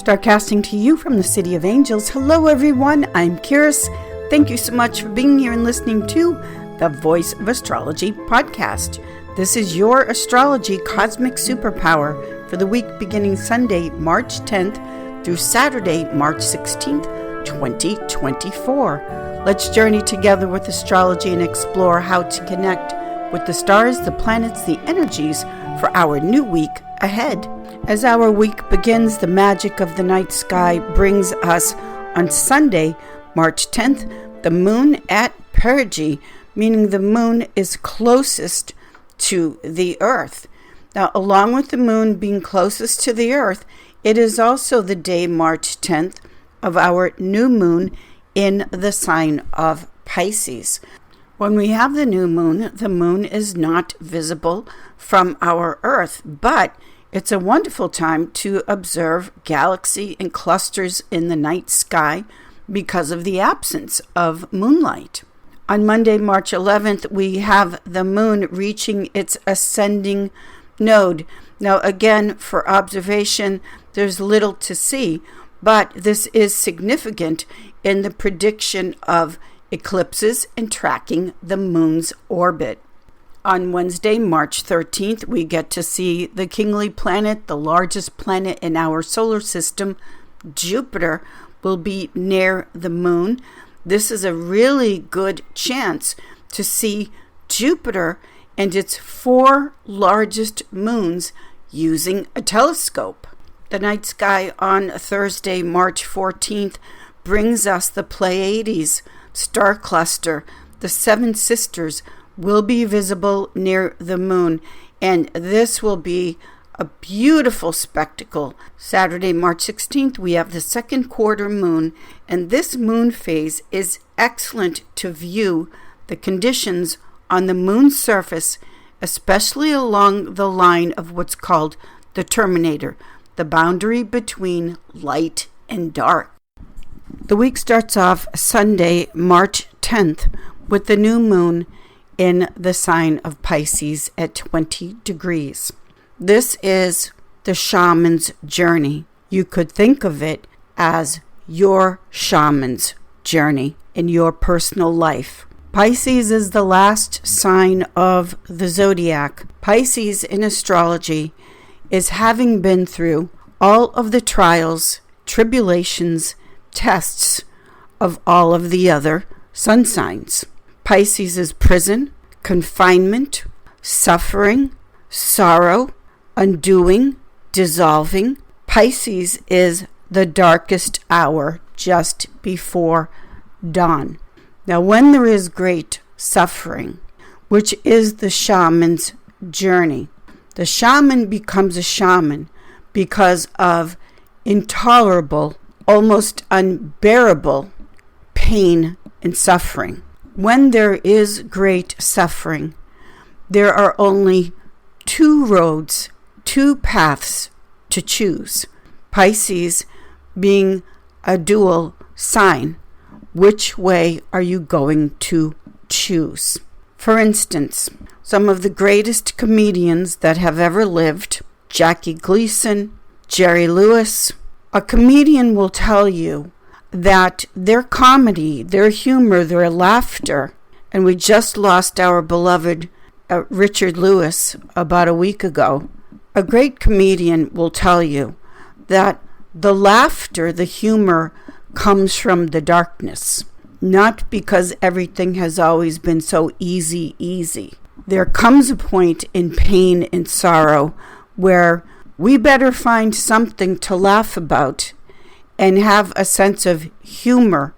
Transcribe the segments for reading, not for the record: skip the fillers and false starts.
Starcasting to you from the City of Angels. Hello everyone, I'm Kiris. Thank you so much for being here and listening to the Voice of Astrology podcast. This is your astrology cosmic superpower for the week beginning Sunday, March 10th through Saturday, March 16th, 2024. Let's journey together with astrology and explore how to connect with the stars, the planets, the energies for our new week ahead. As our week begins, the magic of the night sky brings us on Sunday, March 10th, the moon at perigee, meaning the moon is closest to the earth. Now, along with the moon being closest to the earth, it is also the day, March 10th, of our new moon in the sign of Pisces. When we have the moon is not visible from our earth, but it's a wonderful time to observe galaxy and clusters in the night sky because of the absence of moonlight. On Monday, March 11th, we have the moon reaching its ascending node. Now, again, for observation, there's little to see, but this is significant in the prediction of eclipses and tracking the moon's orbit. On Wednesday, March 13th, we get to see the kingly planet, the largest planet in our solar system, Jupiter, will be near the moon. This is a really good chance to see Jupiter and its 4 largest moons using a telescope. The night sky on Thursday, March 14th, brings us the Pleiades star cluster. The 7 sisters will be visible near the moon, and this will be a beautiful spectacle. Saturday, March 16th, we have the second quarter moon, and this moon phase is excellent to view the conditions on the moon's surface, especially along the line of what's called the terminator, the boundary between light and dark. The week starts off Sunday, March 10th, with the new moon in the sign of Pisces at 20 degrees. This is the shaman's journey. You could think of it as your shaman's journey in your personal life. Pisces is the last sign of the zodiac. Pisces in astrology is having been through all of the trials, tribulations, tests of all of the other sun signs. Pisces is prison, confinement, suffering, sorrow, undoing, dissolving. Pisces is the darkest hour just before dawn. Now, when there is great suffering, which is the shaman's journey, the shaman becomes a shaman because of intolerable, almost unbearable pain and suffering. When there is great suffering, there are only 2 roads, 2 paths to choose. Pisces being a dual sign, which way are you going to choose? For instance, some of the greatest comedians that have ever lived, Jackie Gleason, Jerry Lewis, a comedian will tell you that their comedy, their humor, their laughter, and we just lost our beloved Richard Lewis about a week ago. A great comedian will tell you that the laughter, the humor, comes from the darkness, not because everything has always been so easy. There comes a point in pain and sorrow where we better find something to laugh about and have a sense of humor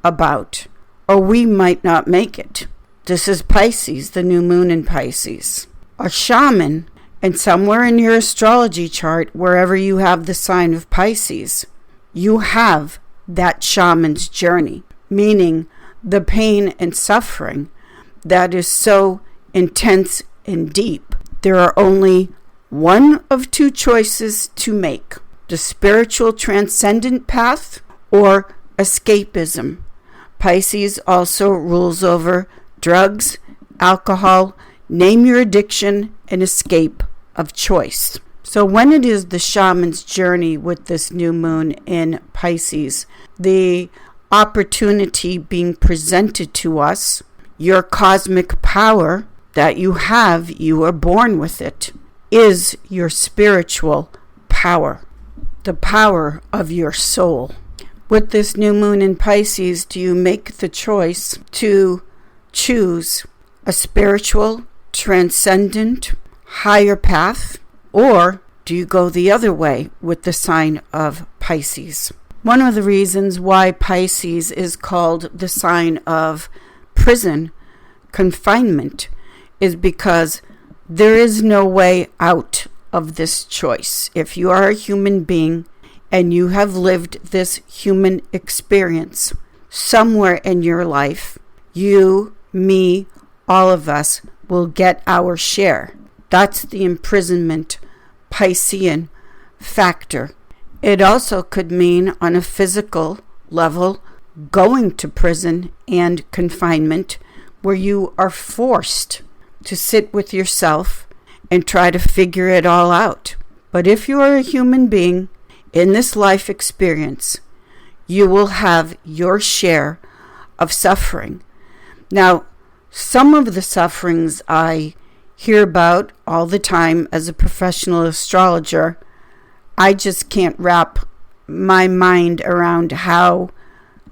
about, or we might not make it. This is Pisces, the new moon in Pisces. A shaman, and somewhere in your astrology chart, wherever you have the sign of Pisces, you have that shaman's journey, meaning the pain and suffering that is so intense and deep. There are only one of 2 choices to make: the spiritual transcendent path or escapism. Pisces also rules over drugs, alcohol, name your addiction, and escape of choice. So when it is the shaman's journey with this new moon in Pisces, the opportunity being presented to us, your cosmic power that you have, you are born with it, is your spiritual power, the power of your soul. With this new moon in Pisces, do you make the choice to choose a spiritual, transcendent, higher path, or do you go the other way with the sign of Pisces? One of the reasons why Pisces is called the sign of prison, confinement, is because there is no way out of this choice. If you are a human being and you have lived this human experience somewhere in your life, you, me, all of us will get our share. That's the imprisonment Piscean factor. It also could mean on a physical level going to prison and confinement where you are forced to sit with yourself and try to figure it all out. But if you are a human being in this life experience, you will have your share of suffering. Now, some of the sufferings I hear about all the time as a professional astrologer, I just can't wrap my mind around how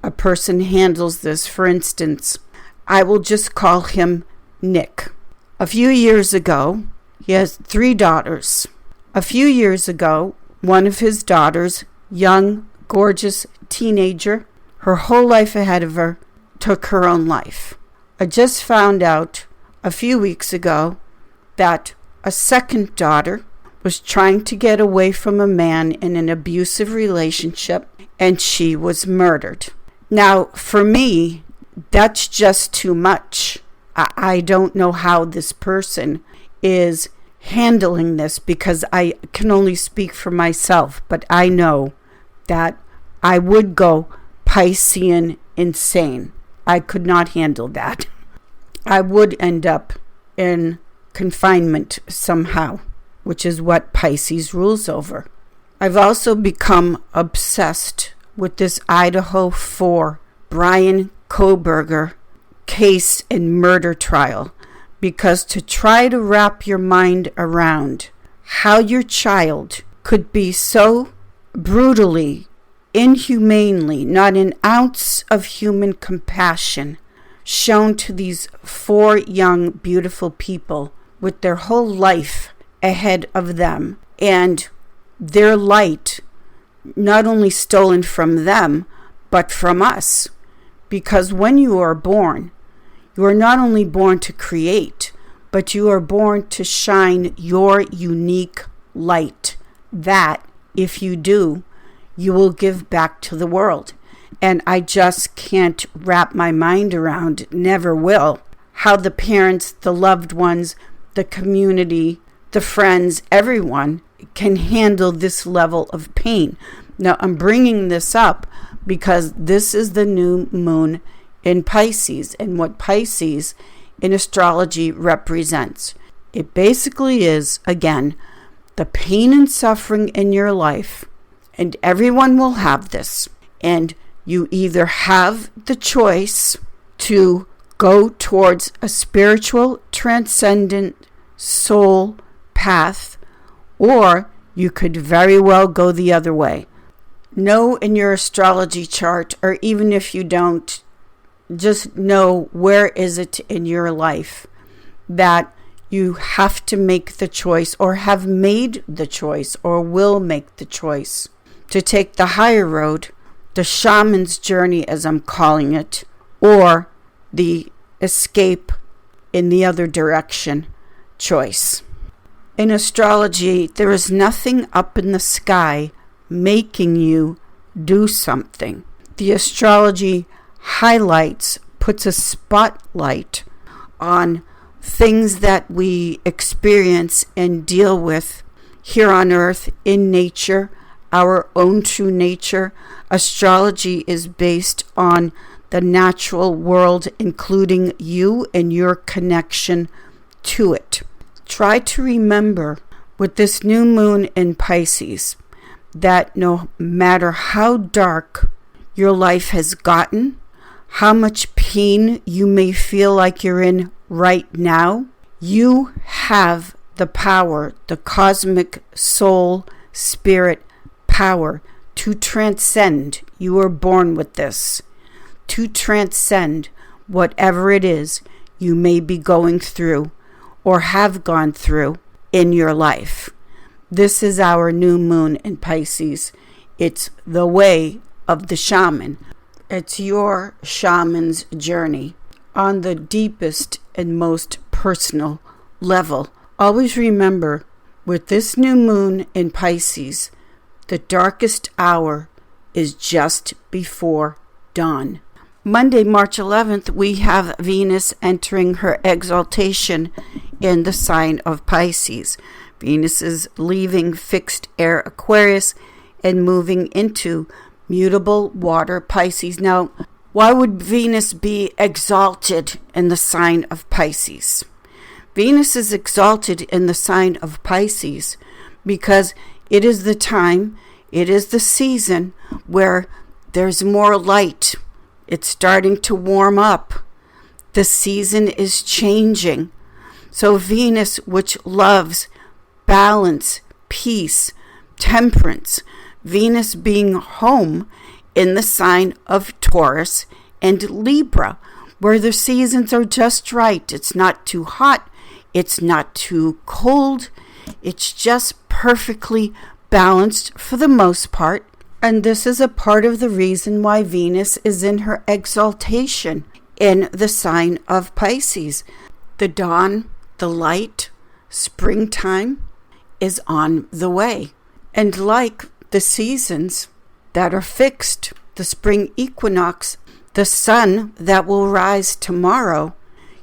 a person handles this. For instance, I will just call him Nick. A few years ago, he has 3 daughters. A few years ago, one of his daughters, young, gorgeous teenager, her whole life ahead of her, took her own life. I just found out a few weeks ago that a second daughter was trying to get away from a man in an abusive relationship, and she was murdered. Now, for me, that's just too much. I don't know how this person is handling this, because I can only speak for myself, but I know that I would go Piscean insane. I could not handle that. I would end up in confinement somehow, which is what Pisces rules over. I've also become obsessed with this Idaho 4 Brian Koberger case and murder trial, because to try to wrap your mind around how your child could be so brutally, inhumanely, not an ounce of human compassion shown to these 4 young, beautiful people with their whole life ahead of them, and their light not only stolen from them, but from us. Because when you are born, you are not only born to create, but you are born to shine your unique light that, if you do, you will give back to the world. And I just can't wrap my mind around, never will, how the parents, the loved ones, the community, the friends, everyone can handle this level of pain. Now, I'm bringing this up because this is the new moon in Pisces, and what Pisces in astrology represents. It basically is, again, the pain and suffering in your life, and everyone will have this, and you either have the choice to go towards a spiritual, transcendent soul path, or you could very well go the other way. Know in your astrology chart, or even if you don't, just know where is it in your life that you have to make the choice, or have made the choice, or will make the choice to take the higher road, the shaman's journey as I'm calling it, or the escape in the other direction choice. In astrology, there is nothing up in the sky making you do something. The astrology highlights, puts a spotlight on things that we experience and deal with here on earth, in nature, our own true nature. Astrology is based on the natural world, including you and your connection to it. Try to remember with this new moon in Pisces that no matter how dark your life has gotten, how much pain you may feel like you're in right now, you have the power, the cosmic soul, spirit power to transcend. You were born with this, to transcend whatever it is you may be going through or have gone through in your life. This is our new moon in Pisces. It's the way of the shaman. It's your shaman's journey on the deepest and most personal level. Always remember, with this new moon in Pisces, the darkest hour is just before dawn. Monday, March 11th, we have Venus entering her exaltation in the sign of Pisces. Venus is leaving fixed air Aquarius and moving into mutable water Pisces. Now, why would Venus be exalted in the sign of Pisces? Venus is exalted in the sign of Pisces because it is the time, it is the season where there's more light. It's starting to warm up. The season is changing. So Venus, which loves balance, peace, temperance, Venus being home in the sign of Taurus and Libra, where the seasons are just right. It's not too hot. It's not too cold. It's just perfectly balanced for the most part. And this is a part of the reason why Venus is in her exaltation in the sign of Pisces. The dawn, the light, springtime is on the way. And like the seasons that are fixed, the spring equinox, the sun that will rise tomorrow,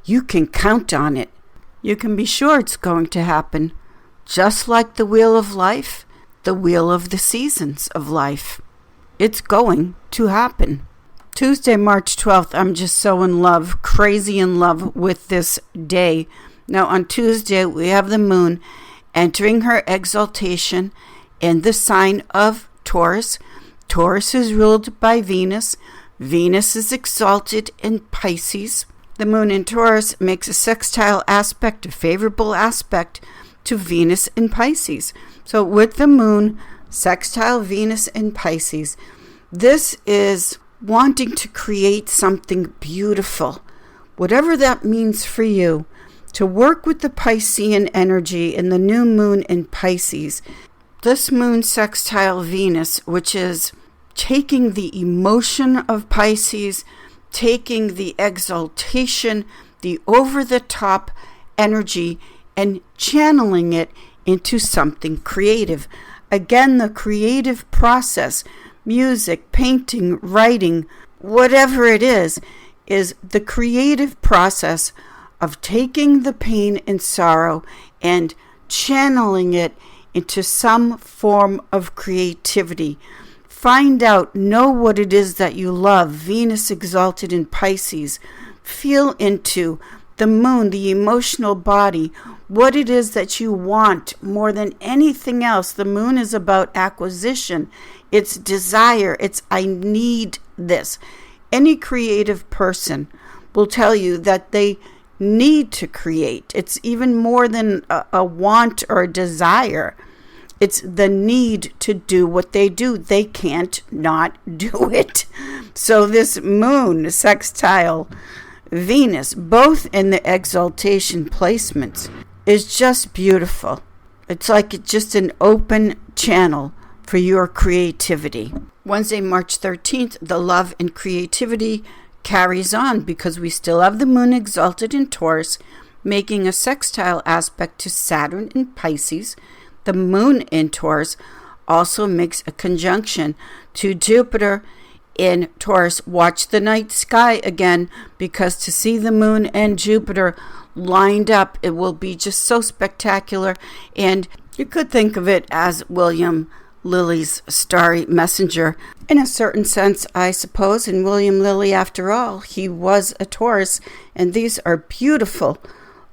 you can count on it. You can be sure it's going to happen. Just like the wheel of life, the wheel of the seasons of life. It's going to happen. Tuesday, March 12th, I'm just so in love, crazy in love with this day. Now on Tuesday, we have the moon entering her exaltation in the sign of Taurus. Taurus is ruled by Venus. Venus is exalted in Pisces. The moon in Taurus makes a sextile aspect, a favorable aspect to Venus in Pisces. So with the moon, sextile Venus in Pisces, this is wanting to create something beautiful. Whatever that means for you, to work with the Piscean energy in the new moon in Pisces. This moon sextile Venus, which is taking the emotion of Pisces, taking the exaltation, the over-the-top energy, and channeling it into something creative. Again, the creative process, music, painting, writing, whatever it is the creative process of taking the pain and sorrow and channeling it into some form of creativity. Find out, know what it is that you love. Venus exalted in Pisces. Feel into the moon, the emotional body, what it is that you want more than anything else. The moon is about acquisition. It's desire. It's I need this. Any creative person will tell you that they need to create. It's even more than a want or a desire. It's the need to do what they do. They can't not do it. So this moon sextile Venus, both in the exaltation placements, is just beautiful. It's like it's just an open channel for your creativity. Wednesday, March 13th, the love and creativity carries on because we still have the moon exalted in Taurus, making a sextile aspect to Saturn in Pisces. The moon in Taurus also makes a conjunction to Jupiter in Taurus. Watch the night sky again, because to see the moon and Jupiter lined up, it will be just so spectacular. And you could think of it as William Lilly's starry messenger in a certain sense, I suppose. And William Lilly, after all, he was a Taurus, and these are beautiful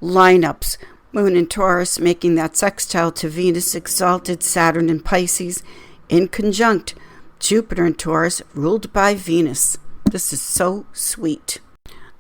lineups Moon in Taurus making that sextile to Venus, exalted Saturn in Pisces, in conjunct Jupiter in Taurus, ruled by Venus. This is so sweet.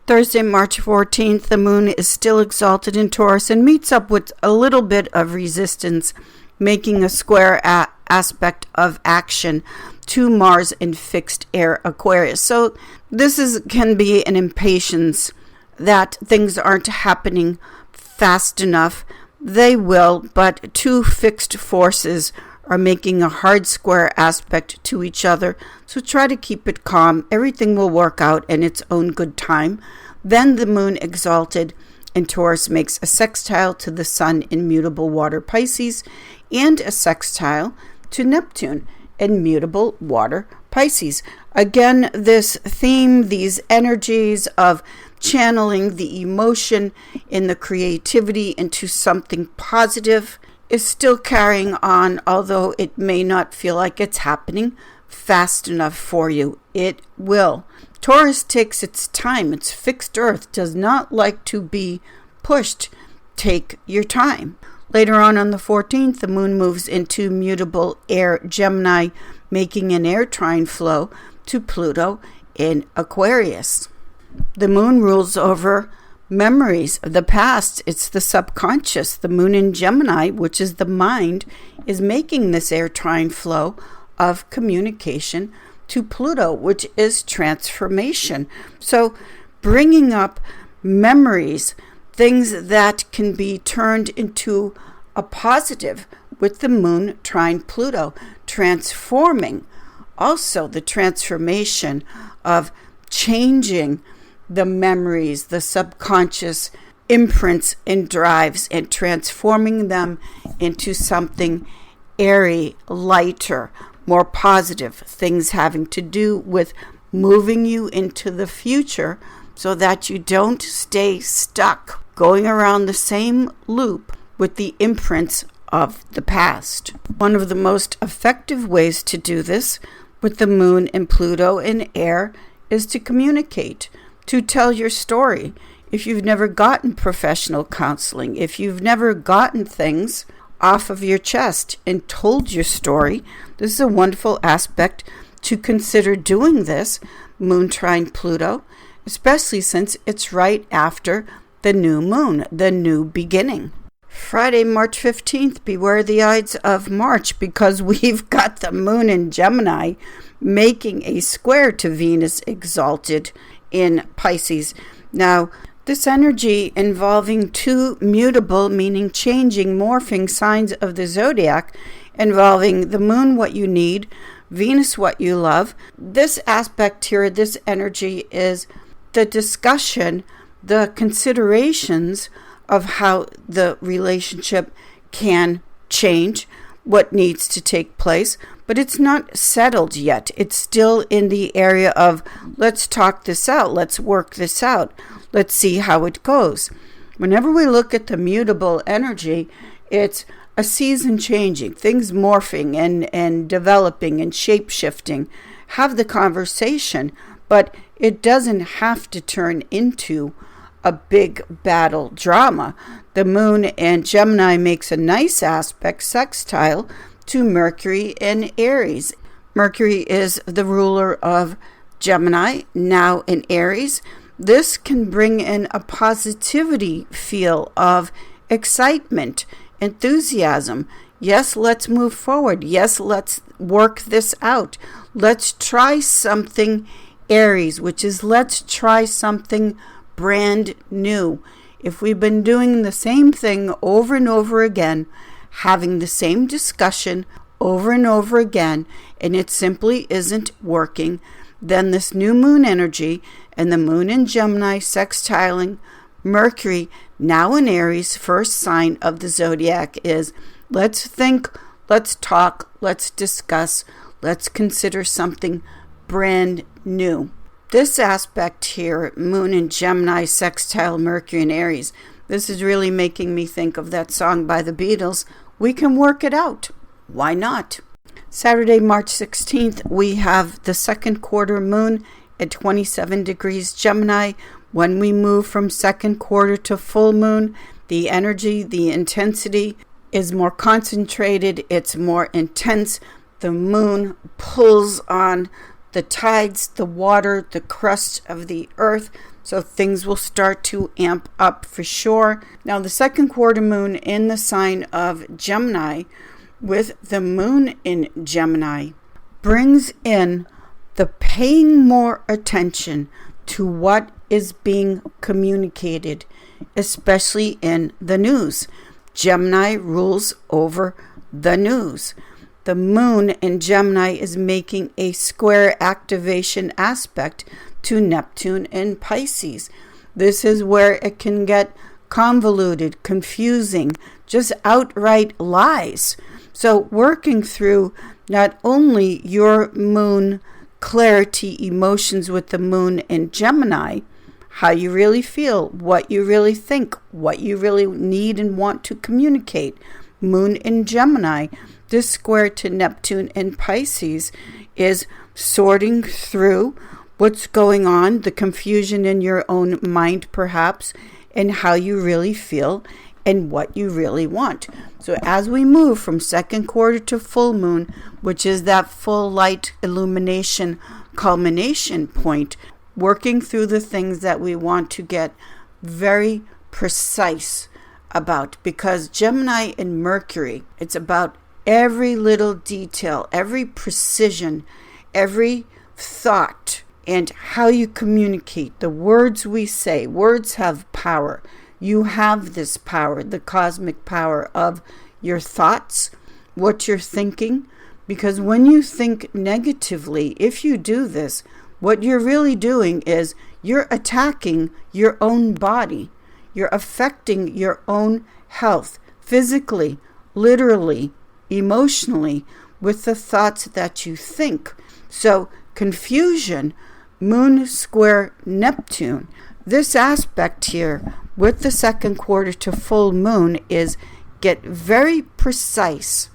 Thursday, March 14th, the moon is still exalted in Taurus and meets up with a little bit of resistance, making a square aspect of action to Mars in fixed air Aquarius. So this can be an impatience that things aren't happening fast enough. They will, but two fixed forces are making a hard square aspect to each other. So try to keep it calm. Everything will work out in its own good time. Then the moon exalted in Taurus makes a sextile to the sun in mutable water Pisces and a sextile to Neptune in mutable water Pisces. Again, this theme, these energies of channeling the emotion in the creativity into something positive is still carrying on, although it may not feel like it's happening fast enough for you. It will. Taurus takes its time. Its fixed earth does not like to be pushed. Take your time. Later on the 14th, the moon moves into mutable air Gemini, making an air trine flow to Pluto in Aquarius. The moon rules over memories of the past. It's the subconscious. The moon in Gemini, which is the mind, is making this air trine flow of communication to Pluto, which is transformation. So bringing up memories, things that can be turned into a positive with the moon trine Pluto, transforming. Also the transformation of changing the memories, the subconscious imprints and drives, and transforming them into something airy, lighter, more positive, things having to do with moving you into the future so that you don't stay stuck going around the same loop with the imprints of the past. One of the most effective ways to do this with the moon and Pluto in air is to communicate, to tell your story. If you've never gotten professional counseling, if you've never gotten things off of your chest and told your story, this is a wonderful aspect to consider doing this, moon trine Pluto, especially since it's right after the new moon, the new beginning. Friday, March 15th, beware the Ides of March, because we've got the moon in Gemini making a square to Venus exalted in Pisces. Now, this energy involving two mutable, meaning changing, morphing signs of the zodiac, involving the moon, what you need, Venus, what you love. This aspect here, this energy is the discussion, the considerations of how the relationship can change, what needs to take place, but it's not settled yet. It's still in the area of let's talk this out, let's work this out, let's see how it goes. Whenever we look at the mutable energy, it's a season changing, things morphing and developing and shape-shifting. Have the conversation, but it doesn't have to turn into a big battle drama. The moon in Gemini makes a nice aspect sextile to Mercury in Aries. Mercury is the ruler of Gemini, now in Aries. This can bring in a positivity feel of excitement, enthusiasm. Yes, let's move forward. Yes, let's work this out. Let's try something Aries, which is let's try something brand new. If we've been doing the same thing over and over again, having the same discussion over and over again, and it simply isn't working, then this new moon energy and the moon in Gemini sextiling Mercury, now in Aries, first sign of the zodiac, is let's think, let's talk, let's discuss, let's consider something brand new. This aspect here, moon in Gemini sextile Mercury in Aries, this is really making me think of that song by the Beatles, We Can Work It Out. Why not? Saturday, March 16th, we have the second quarter moon at 27 degrees Gemini. When we move from second quarter to full moon, The energy, the intensity is more concentrated. It's more intense. The moon pulls on the tides, the water, the crust of the earth. So things will start to amp up for sure. Now, the second quarter moon in the sign of Gemini, with the moon in Gemini, brings in the paying more attention to what is being communicated, especially in the news. Gemini rules over the news. The moon in Gemini is making a square activation aspect to Neptune in Pisces. This is where it can get convoluted, confusing, just outright lies. So working through not only your moon clarity emotions with the moon in Gemini, how you really feel, what you really think, what you really need and want to communicate. Moon in Gemini, this square to Neptune in Pisces, is sorting through what's going on, the confusion in your own mind perhaps, and how you really feel and what you really want. So as we move from second quarter to full moon, which is that full light illumination culmination point, working through the things that we want to get very precise about, because Gemini and Mercury, it's about every little detail, every precision, every thought, and how you communicate, the words we say. Words have power. You have this power, the cosmic power of your thoughts, what you're thinking, because when you think negatively, if you do this, what you're really doing is you're attacking your own body. You're affecting your own health, physically, literally, emotionally, with the thoughts that you think. So confusion, moon square Neptune, this aspect here with the second quarter to full moon is get very precise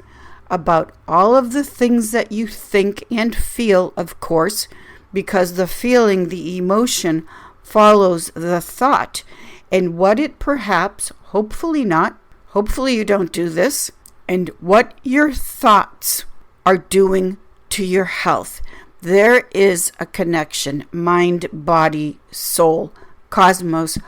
about all of the things that you think and feel, of course, because the feeling, the emotion follows the thought, and what it perhaps, hopefully not, hopefully you don't do this, and what your thoughts are doing to your health. There is a connection, mind, body, soul, cosmos,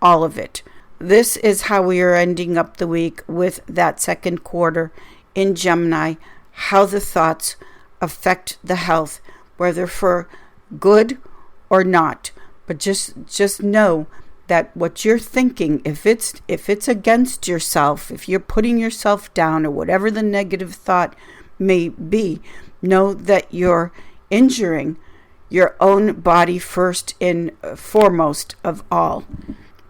all of it. This is how we are ending up the week with that second quarter in Gemini, how the thoughts affect the health, whether for good or not. But just know that what you're thinking, if it's against yourself, if you're putting yourself down or whatever the negative thought may be, know that you're injuring your own body first and foremost of all.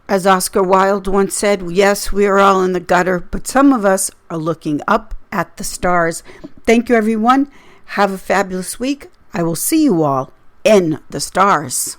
As Oscar Wilde once said, yes, we are all in the gutter, but some of us are looking up at the stars. Thank you, everyone. Have a fabulous week. I will see you all in the stars.